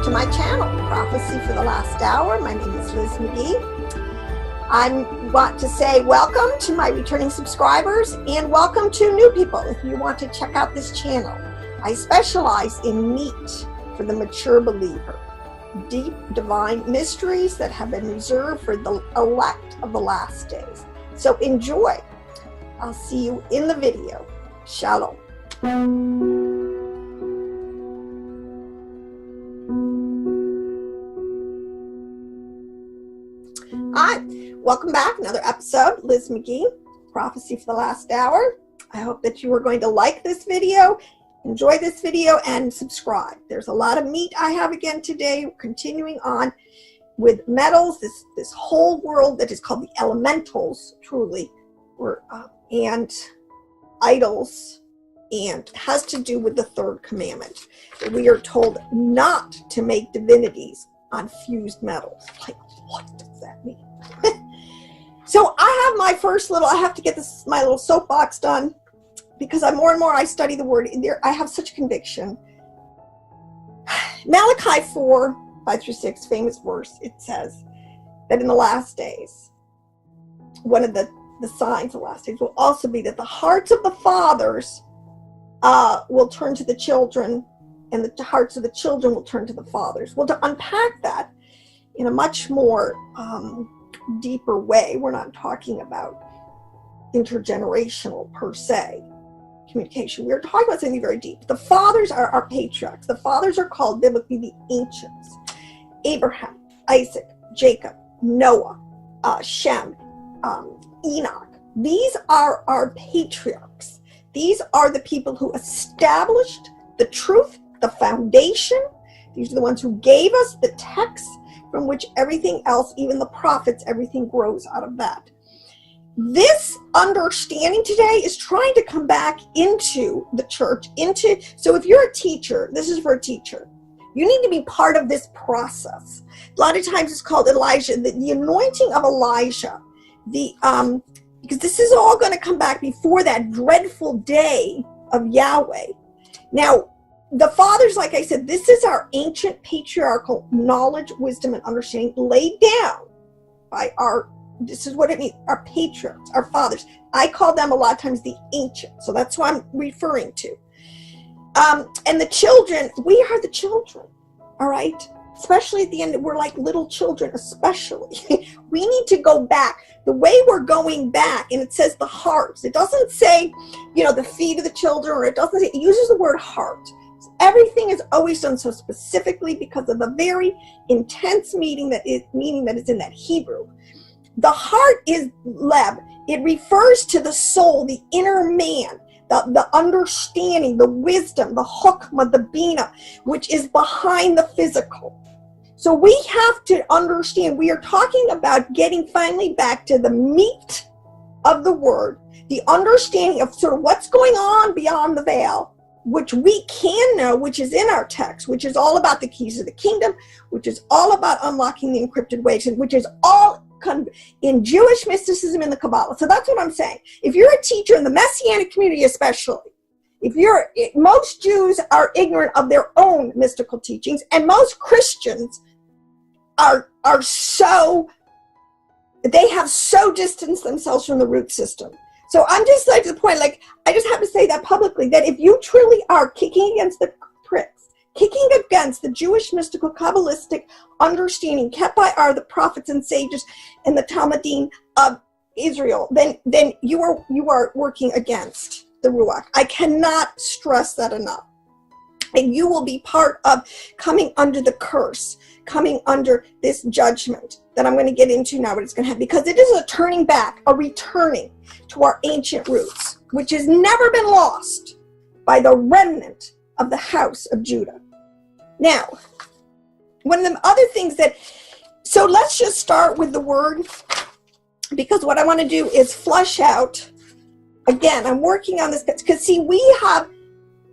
to my channel, Prophecy for the Last Hour. My name is Liz McGee. I want to say welcome to my returning subscribers and welcome to new people if you want to check out this channel. I specialize in meat for the mature believer, deep divine mysteries that have been reserved for the elect of the last days. So enjoy. I'll see you in the video. Shalom. Hi, welcome back. Another episode, Liz McGee, Prophecy for the Last Hour. I hope that you are going to like this video, enjoy this video, and subscribe. There's a lot of meat I have again today, continuing on with metals, this whole world that is called the elementals, truly, and idols, and has to do with the third commandment. We are told not to make divinities on fused metals. Like, what does that mean? So I have my first I have to get my little soapbox done, because more and more I study the word. I have such conviction. Malachi 4:5-6, famous verse, it says that in the last days, one of the signs of the last days will also be that the hearts of the fathers will turn to the children, and the hearts of the children will turn to the fathers. Well, to unpack that in a much more deeper way, we're not talking about intergenerational per se communication. We're talking about something very deep. The fathers are our patriarchs. The fathers are called biblically the ancients. Abraham, Isaac, Jacob, Noah, Shem, Enoch. These are our patriarchs. These are the people who established the truth, the foundation. These are the ones who gave us the text from which everything else, even the prophets, everything grows out of that. This understanding today is trying to come back into the church, so if you're a teacher, this is for a teacher. You need to be part of this process. A lot of times it's called Elijah, the anointing of Elijah, because this is all going to come back before that dreadful day of Yahweh. Now, the fathers, like I said, this is our ancient patriarchal knowledge, wisdom, and understanding laid down by this is what it means, our patriarchs, our fathers. I call them a lot of times the ancients, so that's who I'm referring to. And the children, we are the children, all right? Especially at the end, we're like little children, especially. We need to go back. The way we're going back, and it says the hearts. It doesn't say, the feet of the children, or it doesn't say, it uses the word heart. Everything is always done so specifically because of the very intense meaning that is in that Hebrew. The heart is leb. It refers to the soul, the inner man, the understanding, the wisdom, the chokmah, the bina, which is behind the physical. So we have to understand, we are talking about getting finally back to the meat of the word, the understanding of sort of what's going on beyond the veil, which we can know, which is in our text, which is all about the keys of the kingdom, which is all about unlocking the encrypted ways, and which is all in Jewish mysticism in the Kabbalah. So that's what I'm saying. If you're a teacher in the Messianic community especially, most Jews are ignorant of their own mystical teachings, and most Christians they have so distanced themselves from the root system. So I'm just like to the point, I just have to say that publicly, that if you truly are kicking against the pricks, kicking against the Jewish mystical Kabbalistic understanding kept by the prophets and sages and the Talmudim of Israel, then you are working against the Ruach. I cannot stress that enough. And you will be part of coming under the curse, coming under this judgment that I'm going to get into now, what it's going to have, because it is a turning back, a returning to our ancient roots, which has never been lost by the remnant of the house of Judah. Now, one of the other things so let's just start with the word, because what I want to do is flush out, again, I'm working on this, because see, we have,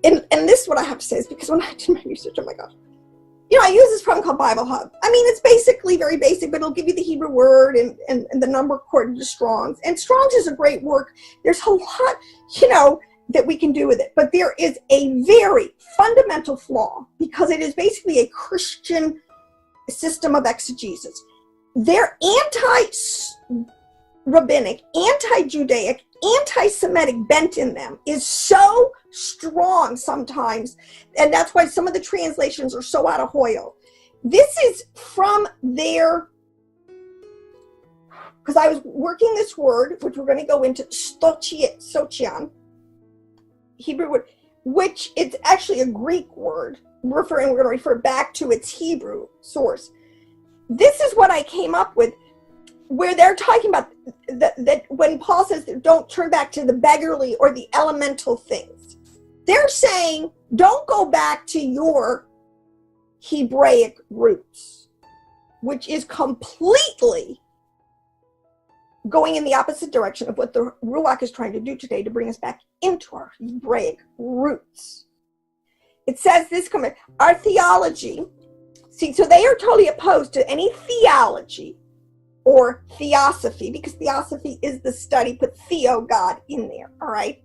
and this is what I have to say, is because when I did my research, oh my gosh, I use this program called Bible Hub. I mean, it's basically very basic, but it'll give you the Hebrew word and the number according to Strong's. And Strong's is a great work. There's a lot, that we can do with it. But there is a very fundamental flaw, because it is basically a Christian system of exegesis. They're anti-rabbinic, anti-Judaic, anti-Semitic bent in them is so strong sometimes, and that's why some of the translations are so out of hoyle. This is from their, because I was working this word, which we're going to go into, sochian, Hebrew word, which it's actually a Greek word. We're going to refer back to its Hebrew source. This is what I came up with, where they're talking about that when Paul says don't turn back to the beggarly or the elemental things. They're saying don't go back to your Hebraic roots, which is completely going in the opposite direction of what the Ruach is trying to do today, to bring us back into our Hebraic roots. It says this, our theology, see, so they are totally opposed to any theology or theosophy, because theosophy is the study, put theo, God, in there, all right,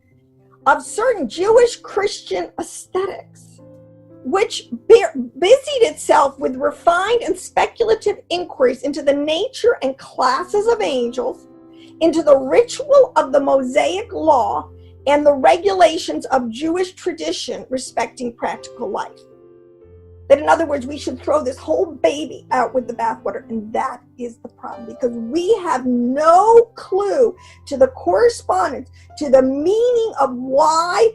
of certain Jewish Christian aesthetics, which busied itself with refined and speculative inquiries into the nature and classes of angels, into the ritual of the Mosaic law, and the regulations of Jewish tradition respecting practical life. That, in other words, we should throw this whole baby out with the bathwater, and that is the problem, because we have no clue to the correspondence, to the meaning of why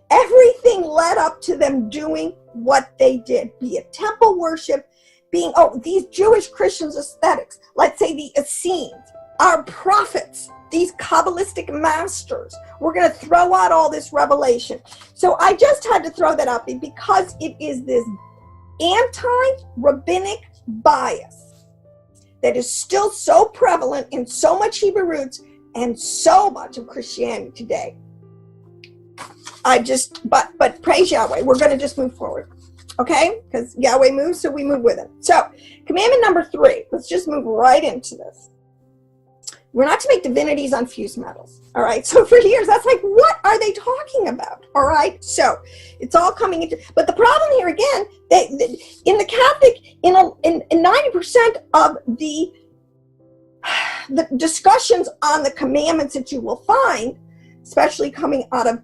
everything led up to them doing what they did, be it temple worship, being, these Jewish Christians aesthetics, let's say the Essenes, our prophets, these Kabbalistic masters. We're going to throw out all this revelation. So I just had to throw that out because it is this anti-rabbinic bias that is still so prevalent in so much Hebrew roots and so much of Christianity today. But praise Yahweh. We're going to just move forward. Okay? Because Yahweh moves, so we move with him. So, commandment number 3. Let's just move right into this. We're not to make divinities on fused metals. All right? So for years, that's like, what are they talking about? All right? So it's all coming into, but the problem here again, in the Catholic, in 90% of the discussions on the commandments that you will find, especially coming out of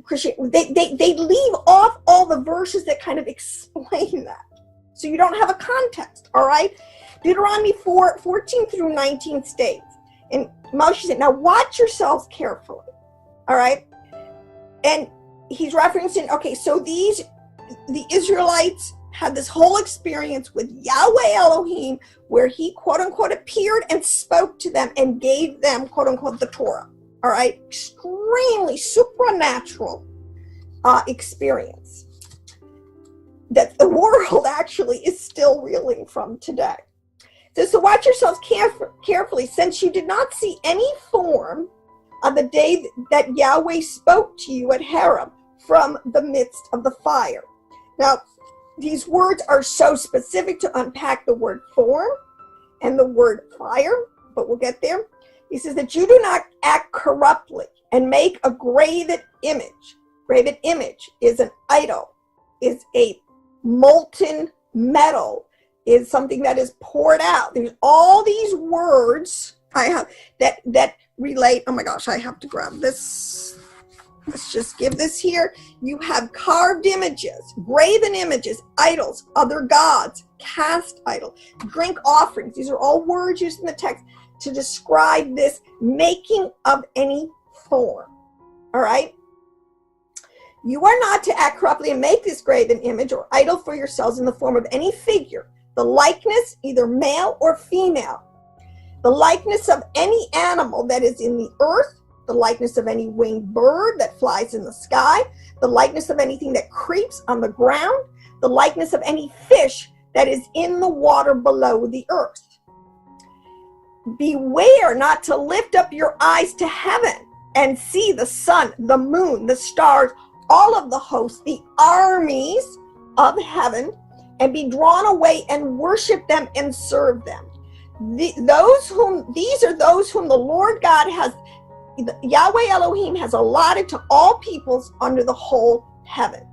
Christian, they leave off all the verses that kind of explain that. So you don't have a context, all right? Deuteronomy 14 through 19 states, and Moshe said, now watch yourselves carefully, all right? And he's referencing, okay, so the Israelites had this whole experience with Yahweh Elohim where he, quote unquote, appeared and spoke to them and gave them, quote unquote, the Torah, all right? Extremely supernatural experience that the world actually is still reeling from today. So watch yourselves carefully, since you did not see any form on the day that Yahweh spoke to you at Horeb from the midst of the fire. Now, these words are so specific to unpack the word form and the word fire, but we'll get there. He says that you do not act corruptly and make a graven image. Graven image is an idol, is a molten metal, is something that is poured out. There's all these words I have that relate. Oh my gosh, I have to grab this. Let's just give this here. You have carved images, graven images, idols, other gods, cast idol, drink offerings. These are all words used in the text to describe this making of any form. All right? You are not to act corruptly and make this graven image or idol for yourselves in the form of any figure, the likeness, either male or female, the likeness of any animal that is in the earth, the likeness of any winged bird that flies in the sky, the likeness of anything that creeps on the ground, the likeness of any fish that is in the water below the earth. Beware not to lift up your eyes to heaven and see the sun, the moon, the stars, all of the hosts, the armies of heaven, and be drawn away and worship them and serve them. These are those whom the Lord God has Yahweh Elohim has allotted to all peoples under the whole heaven.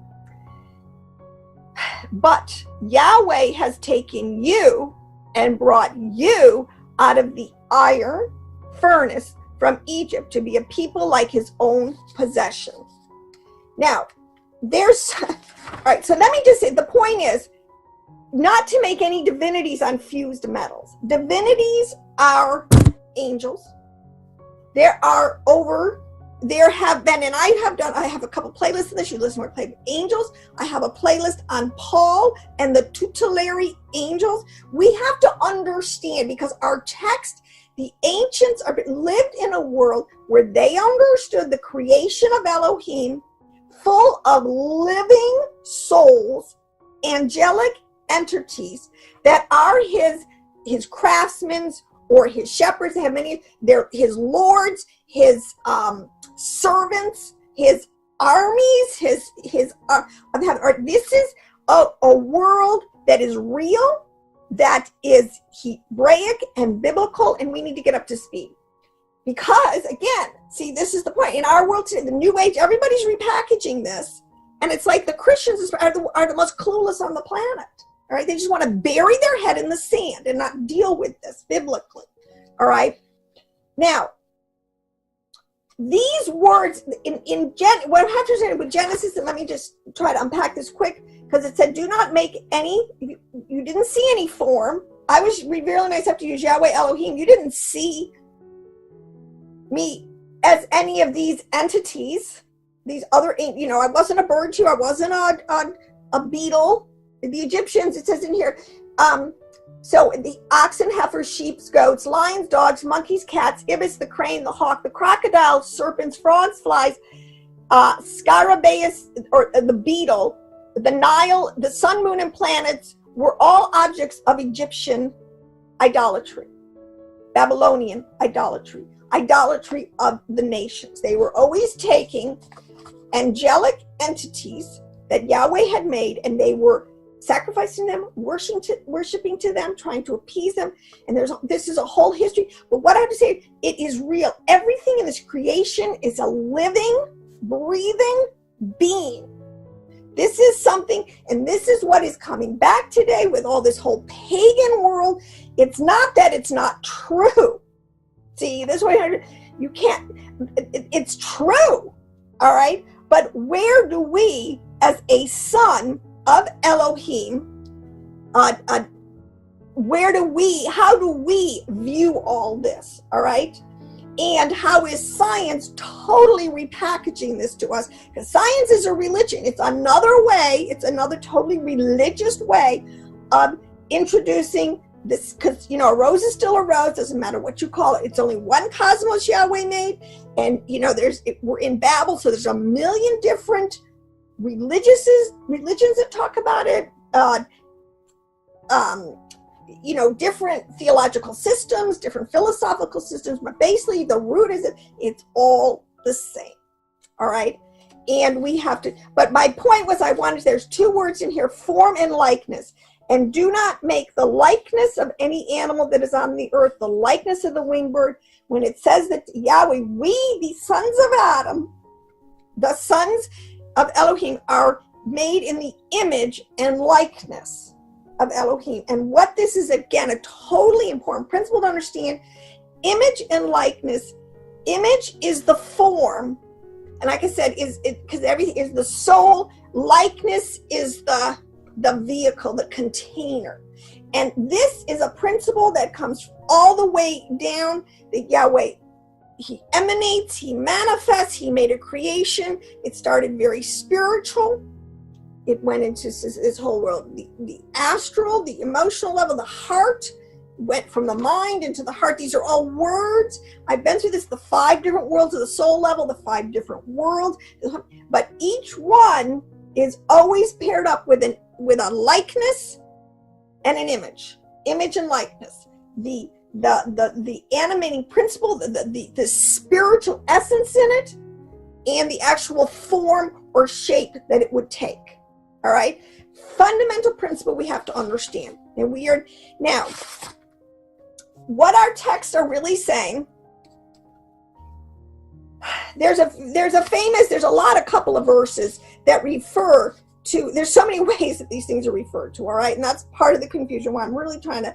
But Yahweh has taken you and brought you out of the iron furnace from Egypt to be a people like his own possession. Now, there's, all right, so let me just say, the point is not to make any divinities on fused metals. Divinities are angels. There have been, and I have a couple playlists in this. You listen to play angels. I have a playlist on Paul and the tutelary angels. We have to understand, because our text, the ancients lived in a world where they understood the creation of Elohim, full of living souls, angelic entities that are his craftsmen or his shepherds. They have many. They're his lords, his servants, his armies, this is a world that is real, that is Hebraic and biblical, and we need to get up to speed. Because, again, see, this is the point. In our world today, the New Age, everybody's repackaging this, and it's like the Christians are the most clueless on the planet. All right, they just want to bury their head in the sand and not deal with this biblically. All right, now, these words what I have to say with Genesis, and let me just try to unpack this quick, because it said, do not make any, you didn't see any form. I was revealing myself to use Yahweh Elohim. You didn't see me as any of these entities, these other, I wasn't a bird to you. I wasn't a beetle. The Egyptians, it says in here, so the oxen, heifers, sheep, goats, lions, dogs, monkeys, cats, ibis, the crane, the hawk, the crocodile, serpents, frogs, flies, scarabaeus, or the beetle, the Nile, the sun, moon, and planets were all objects of Egyptian idolatry, Babylonian idolatry, idolatry of the nations. They were always taking angelic entities that Yahweh had made, and they were sacrificing them, worshiping to them, trying to appease them. And this is a whole history. But what I have to say, it is real. Everything in this creation is a living, breathing being. This is something, and this is what is coming back today with all this whole pagan world. It's not that it's not true. See, this way you can't, it's true. All right. But where do we, as a son of Elohim, how do we view all this? All right. And how is science totally repackaging this to us? Because science is a religion. It's another way, it's another totally religious way of introducing this, because, a rose is still a rose, doesn't matter what you call it. It's only one cosmos Yahweh made. And, we're in Babel, so there's a million different religions that talk about it. Different theological systems, different philosophical systems, but basically the root is it's all the same. All right. And we have to, but my point was there's two words in here, form and likeness. And do not make the likeness of any animal that is on the earth, the likeness of the winged bird. When it says that Yahweh, we, the sons of Adam, the sons of Elohim, are made in the image and likeness of Elohim. And what this is, again, a totally important principle to understand. Image and likeness. Image is the form, and like I said, because everything is the soul. Likeness is the vehicle, the container. And this is a principle that comes all the way down, that Yahweh, he emanates, he manifests, he made a creation. It started very spiritual. It went into this whole world, the astral, the emotional level, the heart, went from the mind into the heart. These are all words. I've been through this, the 5 different worlds of the soul level, the 5 different worlds. But each one is always paired up with a likeness and an image and likeness. The animating principle, the spiritual essence in it, and the actual form or shape that it would take. All right, fundamental principle we have to understand. And we are now, what our texts are really saying there's a couple of verses that refer to, there's so many ways that these things are referred to, all right? And that's part of the confusion why I'm really trying to,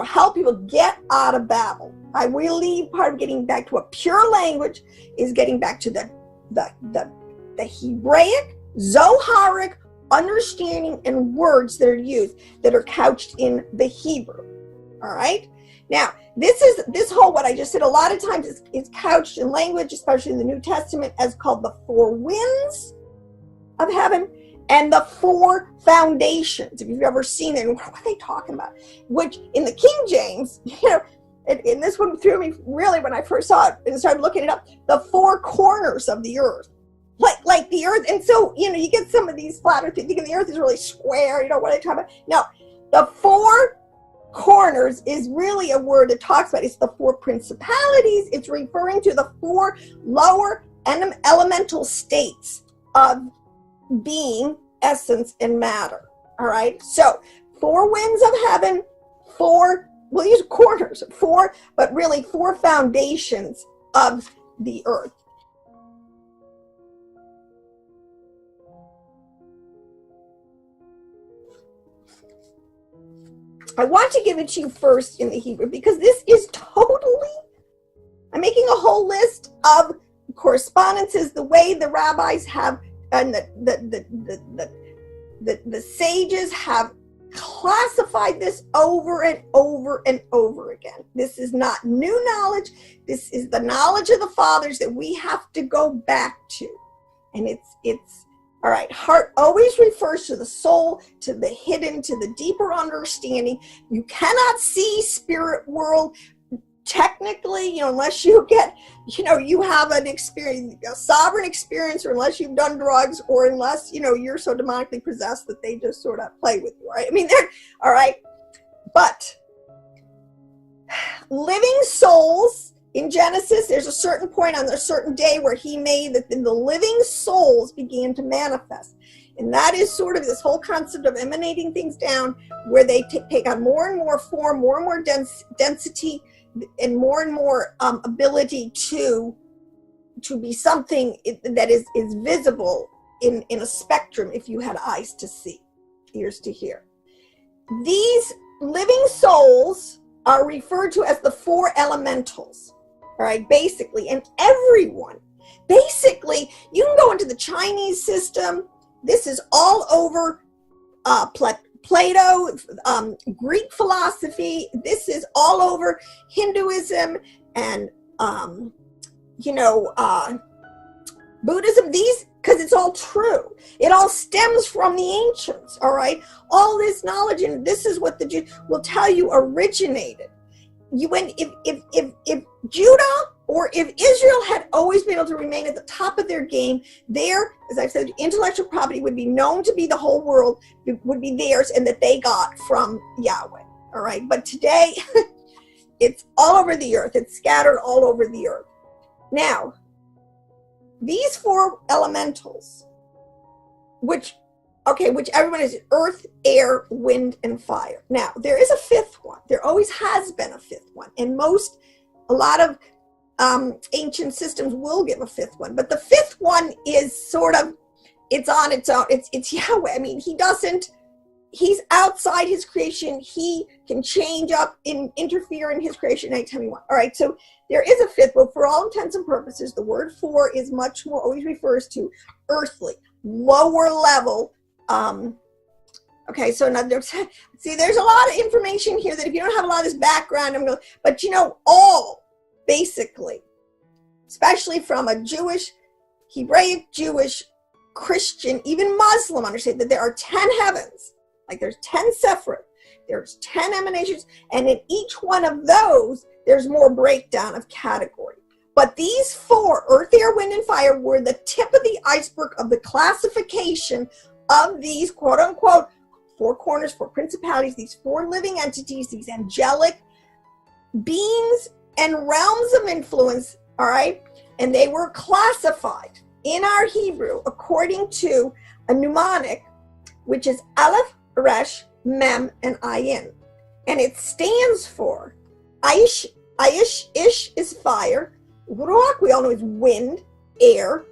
help people get out of Babel. I believe part of getting back to a pure language is getting back to the Hebraic, Zoharic understanding and words that are used that are couched in the Hebrew. All right. Now, this whole, what I just said, a lot of times is couched in language, especially in the New Testament, as called the four winds of heaven and the four foundations. If you've ever seen it, what are they talking about? Which in the King James, and this one threw me really when I first saw it and started looking it up, the four corners of the earth. Like the earth, and so, you get some of these flatter things, thinking the earth is really square, what are they talking about? No, the four corners is really a word that talks about, it's the four principalities. It's referring to the four lower elemental states of being, essence, and matter. All right, so four winds of heaven, we'll use corners, but really four foundations of the earth. I want to give it to you first in the Hebrew because this is totally, I'm making a whole list of correspondences, the way the rabbis have, and the sages have classified this over and over and over again. This is not new knowledge. This is the knowledge of the fathers that we have to go back to. And it's all right. Heart always refers to the soul, to the hidden, to the deeper understanding. You cannot see spirit world technically, unless you get, you have an experience, a sovereign experience, or unless you've done drugs, or unless, you're so demonically possessed that they just sort of play with you, right? I mean, they're, all right. But living souls, in Genesis, there's a certain point on a certain day where he made that the living souls began to manifest. And that is sort of this whole concept of emanating things down, where they take on more and more form, more and more density, and more ability to be something that is visible in a spectrum if you had eyes to see, ears to hear. These living souls are referred to as the four elementals. All right, basically, and everyone, basically, you can go into the Chinese system. This is all over Plato, Greek philosophy. This is all over Hinduism and, Buddhism. These, because it's all true. It all stems from the ancients, all right? All this knowledge, and this is what the Jews will tell you originated. If Judah or if Israel had always been able to remain at the top of their game, their, as I've said, intellectual property would be known to be the whole world, would be theirs, and that they got from Yahweh. All right, but today it's all over the earth. It's scattered all over the earth. Now, these four elementals, which everyone is earth, air, wind, and fire. Now, there is a fifth one. There always has been a fifth one. And a lot of ancient systems will give a fifth one. But the fifth one is sort of, it's on its own. It's Yahweh. I mean, he's outside his creation. He can change up and interfere in his creation anytime he wants. All right, so there is a fifth, but for all intents and purposes, the word four is much more, always refers to earthly, lower level. Okay, so now see, there's a lot of information here that if you don't have a lot of this background, but all basically, especially from a Jewish, Hebraic, Jewish, Christian, even Muslim, understand that there are 10 heavens, like there's 10 Sephirot, there's 10 emanations, and in each one of those, there's more breakdown of category. But these four, earth, air, wind, and fire, were the tip of the iceberg of the classification of these quote unquote four corners, four principalities, these four living entities, these angelic beings and realms of influence, all right? And they were classified in our Hebrew according to a mnemonic, which is Aleph, Resh, Mem, and Ayin. And it stands for Ish is fire, Ruach, we all know, is wind, air.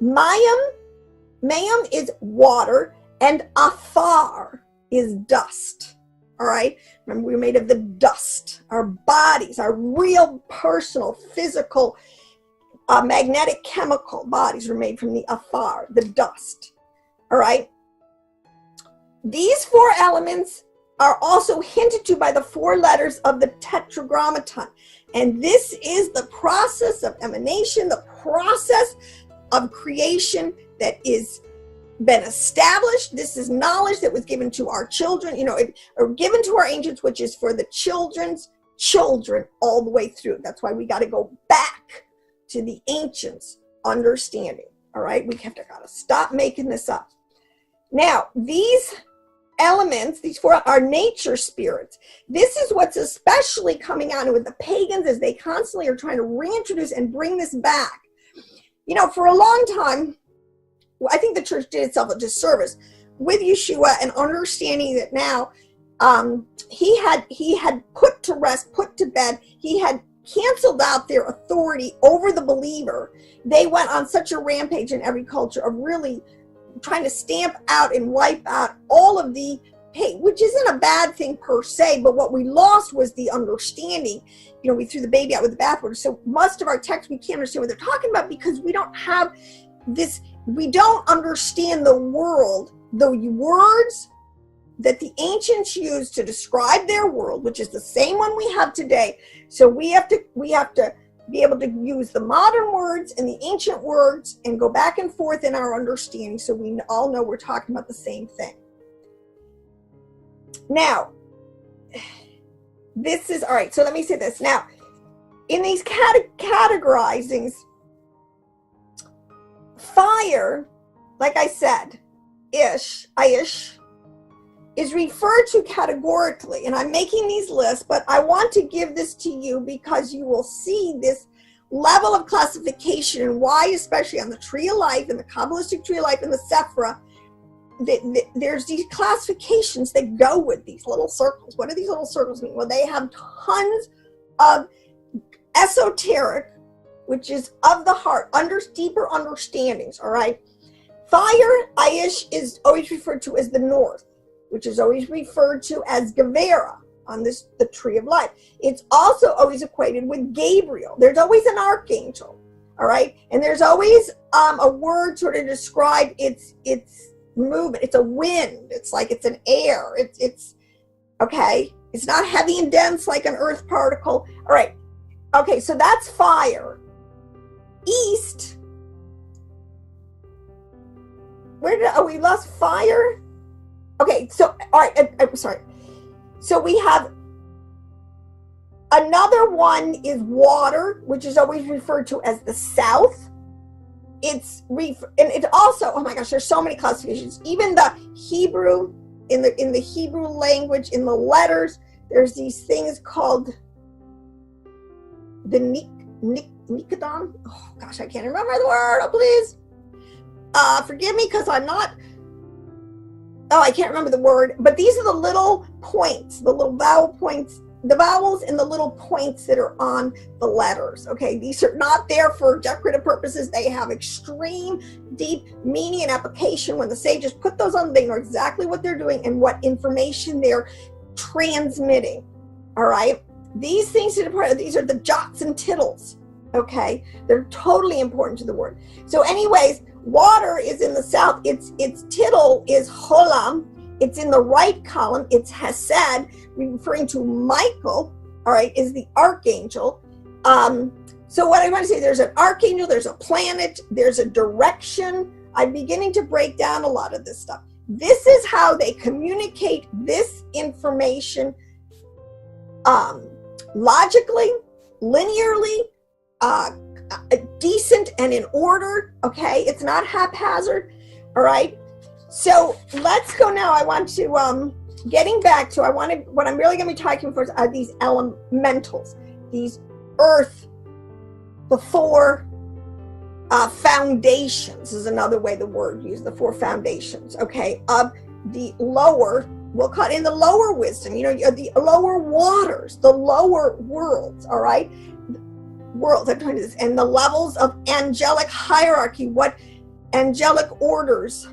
Mayim is water, and afar is dust. All right? Remember, we're made of the dust. Our bodies, our real personal, physical, magnetic, chemical bodies were made from the afar, the dust. All right? These 4 elements are also hinted to by the 4 letters of the tetragrammaton. And this is the process of emanation, the process of creation that is been established. This is knowledge that was given to our children, or given to our ancients, which is for the children's children all the way through. That's why we got to go back to the ancients' understanding. All right, we have to gotta stop making this up. Now, these elements, these 4 are nature spirits. This is what's especially coming out with the pagans, as they constantly are trying to reintroduce and bring this back. For a long time, I think the church did itself a disservice with Yeshua and understanding that now he had put to rest, put to bed, he had canceled out their authority over the believer. They went on such a rampage in every culture of really trying to stamp out and wipe out all of the pain, which isn't a bad thing per se, but what we lost was the understanding. We threw the baby out with the bathwater. So most of our texts, we can't understand what they're talking about because we don't have this, we don't understand the world, the words that the ancients used to describe their world, which is the same one we have today. So we have to be able to use the modern words and the ancient words and go back and forth in our understanding so we all know we're talking about the same thing. Now, this is, all right, so let me say this. Now, in these categorizings, fire, like I said, Aish, is referred to categorically, and I'm making these lists, but I want to give this to you because you will see this level of classification and why, especially on the Tree of Life and the Kabbalistic Tree of Life and the Sephra, there's these classifications that go with these little circles. What do these little circles mean? Well, they have tons of esoteric, which is of the heart, deeper understandings, all right? Fire, Aish, is always referred to as the north, which is always referred to as Gevera on the Tree of Life. It's also always equated with Gabriel. There's always an archangel, all right? And there's always a word sort of describe its movement. It's a wind. It's like it's an air. It's okay. It's not heavy and dense like an earth particle. All right. Okay, so that's fire. East. We lost fire? Okay, so, all right, I'm sorry. So we have another one is water, which is always referred to as the south. And it also, oh my gosh, there's so many classifications. Even the Hebrew, in the Hebrew language, in the letters, there's these things called the Nikadon. Oh gosh, I can't remember the word. Oh, please. Forgive me because I'm not. Oh, I can't remember the word. But these are the little points, the little vowel points, the vowels and the little points that are on the letters. Okay, these are not there for decorative purposes. They have extreme, deep meaning and application. When the sages put those on, they know exactly what they're doing and what information they're transmitting. All right, these things these are the jots and tittles. Okay, they're totally important to the word. So, anyways, water is in the south. Its tittle is Cholam. It's in the right column. It's Hesed, referring to Michael. All right, is the archangel. So what I want to say, there's an archangel, there's a planet, there's a direction. I'm beginning to break down a lot of this stuff. This is how they communicate this information logically, linearly, decent and in order. Okay, it's not haphazard. All right, so let's go now. I want to getting back to what I'm really going to be talking about are these elementals, these earth before foundations is another way the word used, the 4 foundations, okay, of the lower, we'll call it in the lower wisdom, the lower waters, the lower worlds, all right? worlds. I'm trying to do this. And the levels of angelic hierarchy, what angelic orders,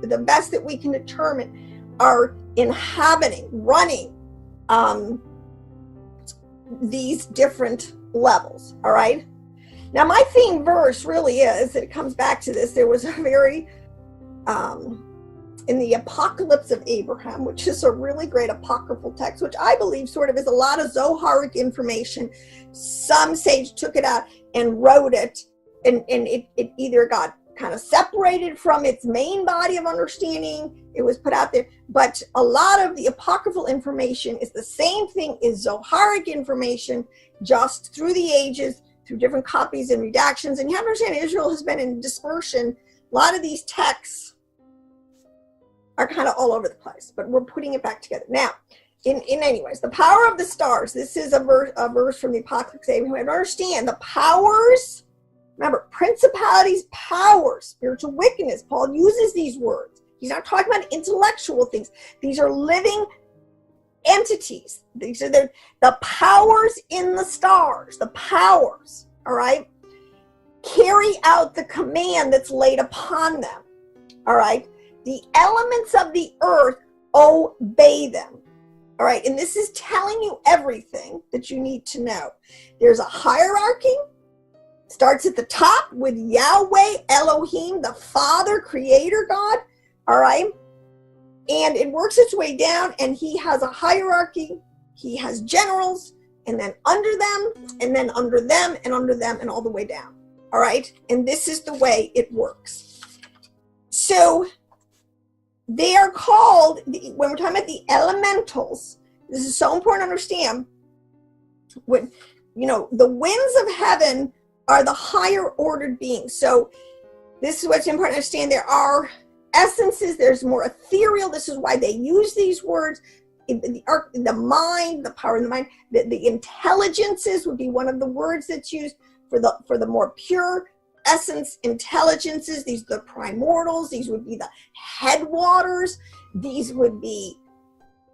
the best that we can determine, are inhabiting, running these different levels. All right. Now, my theme verse really is, it comes back to this. There was a very, in the Apocalypse of Abraham, which is a really great apocryphal text, which I believe sort of is a lot of Zoharic information. Some sage took it out and wrote it, and it either got kind of separated from its main body of understanding, it was put out there, but a lot of the apocryphal information is the same thing as Zoharic information, just through the ages, through different copies and redactions. And you have to understand, Israel has been in dispersion. A lot of these texts are kind of all over the place, but we're putting it back together. Now, in anyways, the power of the stars. This is a verse from the Apocalypse. We have to understand the powers. Remember, principalities, powers, spiritual wickedness. Paul uses these words. He's not talking about intellectual things. These are living entities. These are the powers in the stars. The powers, all right, carry out the command that's laid upon them, all right? The elements of the earth obey them, all right? And this is telling you everything that you need to know. There's a hierarchy. Starts at the top with Yahweh, Elohim, the Father, Creator God, all right? And it works its way down, and he has a hierarchy. He has generals, and then under them, and then under them, and under them, and all the way down, all right? And this is the way it works. So they are called, when we're talking about the elementals, this is so important to understand, when, you know, the winds of heaven are the higher ordered beings. So this is what's important to understand. There are essences, there's more ethereal. This is why they use these words. The mind, the power of the mind, the intelligences would be one of the words that's used for the more pure essence intelligences. These are the primordials. These would be the headwaters. These would be,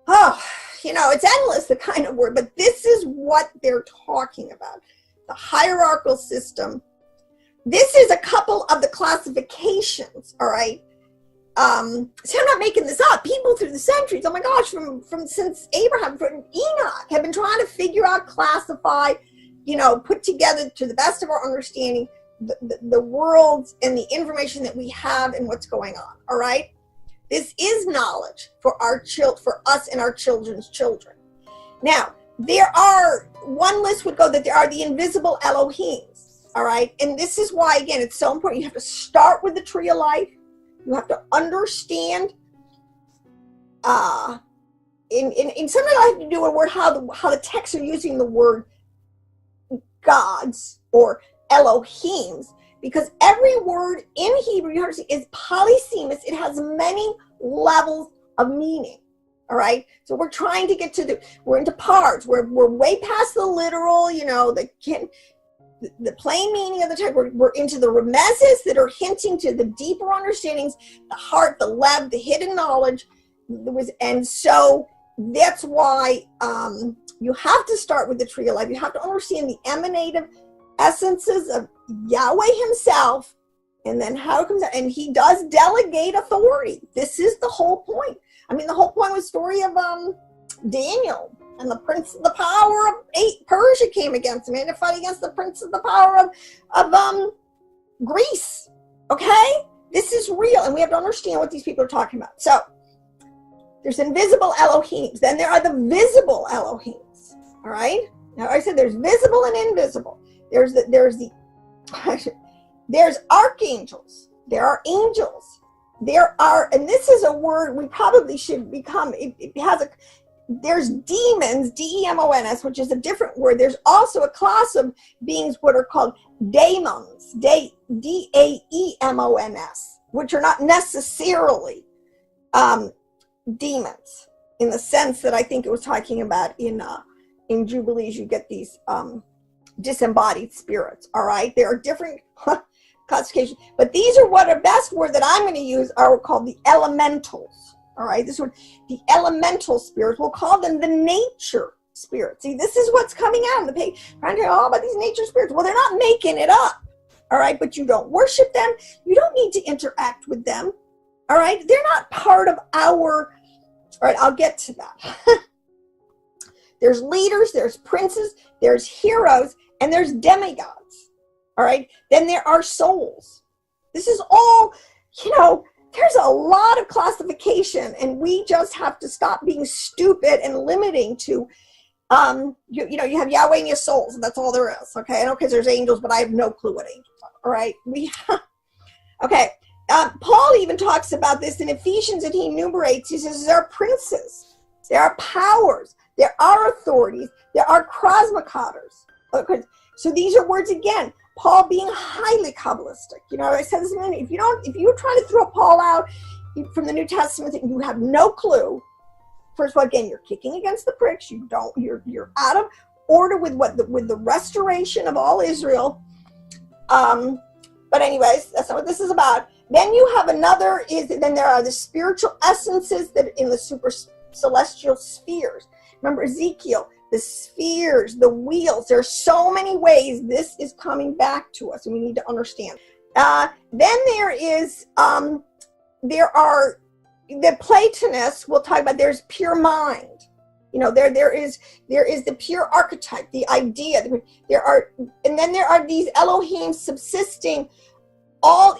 it's endless, the kind of word, but this is what they're talking about. The hierarchical system. This is a couple of the classifications, all right? So I'm not making this up. People through the centuries, oh my gosh, from since Abraham, from Enoch, have been trying to figure out, classify, put together to the best of our understanding the worlds and the information that we have and what's going on, all right? This is knowledge for us and our children's children. Now, one list would go that there are the invisible Elohims, all right? And this is why, again, it's so important. You have to start with the tree of life. You have to understand, in something I have to do with word, how the texts are using the word gods or Elohims, because every word in Hebrew, you have to see, is polysemous. It has many levels of meaning. All right, so we're trying to get to we're into parts. We're way past the literal, the plain meaning of the text. We're into the remezes that are hinting to the deeper understandings, the heart, the lev, the hidden knowledge. And so that's why you have to start with the tree of life. You have to understand the emanative essences of Yahweh himself, and then how it comes out. And he does delegate authority. This is the whole point. I mean, the whole point was the story of Daniel and the prince of the power of Persia came against him. He had to fight against the prince of the power of Greece. Okay? This is real, and we have to understand what these people are talking about. So, there's invisible Elohims. Then there are the visible Elohims. All right? Now, I said there's visible and invisible. There's archangels. There are angels. There are, and this is a word we probably should become, there's demons, D-E-M-O-N-S, which is a different word. There's also a class of beings what are called daemons, D-A-E-M-O-N-S, which are not necessarily demons in the sense that I think it was talking about in Jubilees. You get these disembodied spirits, all right? There are different classification, but these are what are best word that I'm going to use are called the elementals. All right, this word, the elemental spirits, we'll call them the nature spirits. See, this is what's coming out in the page. Trying to all about these nature spirits. Well, they're not making it up. All right, but you don't worship them. You don't need to interact with them. All right, they're not part of our. All right, I'll get to that. There's leaders, there's princes, there's heroes, and there's demigods. All right, then there are souls. This is all, there's a lot of classification, and we just have to stop being stupid and limiting to, you have Yahweh and your souls, and that's all there is. Okay, I know because there's angels, but I have no clue what angels are. All right, okay. Paul even talks about this in Ephesians, and he enumerates. He says there are princes, there are powers, there are authorities, there are cosmocrators. Okay. So these are words again. Paul being highly Kabbalistic. I said this a minute. If you're trying to throw Paul out from the New Testament, and you have no clue. First of all, again, you're kicking against the pricks. You're out of order with the restoration of all Israel. But anyways, that's not what this is about. Then you have then there are the spiritual essences that in the super celestial spheres. Remember Ezekiel, the spheres, the wheels. There are so many ways this is coming back to us, and we need to understand. Then there are the Platonists. We'll talk about. There's pure mind. There is the pure archetype, the idea. And then there are these Elohim subsisting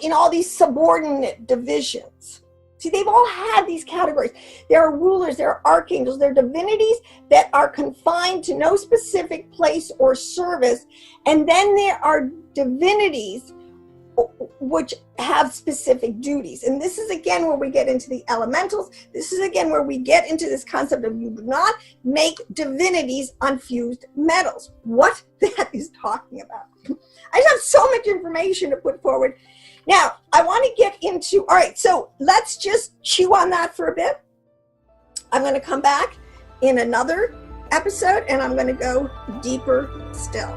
in all these subordinate divisions. See, they've all had these categories. There are rulers, there are archangels, there are divinities that are confined to no specific place or service. And then there are divinities which have specific duties. And this is again where we get into the elementals. This is again where we get into this concept of you do not make divinities on fused metals. What that is talking about. I just have so much information to put forward. Now, I want to get into, all right, so let's just chew on that for a bit. I'm going to come back in another episode, and I'm going to go deeper still.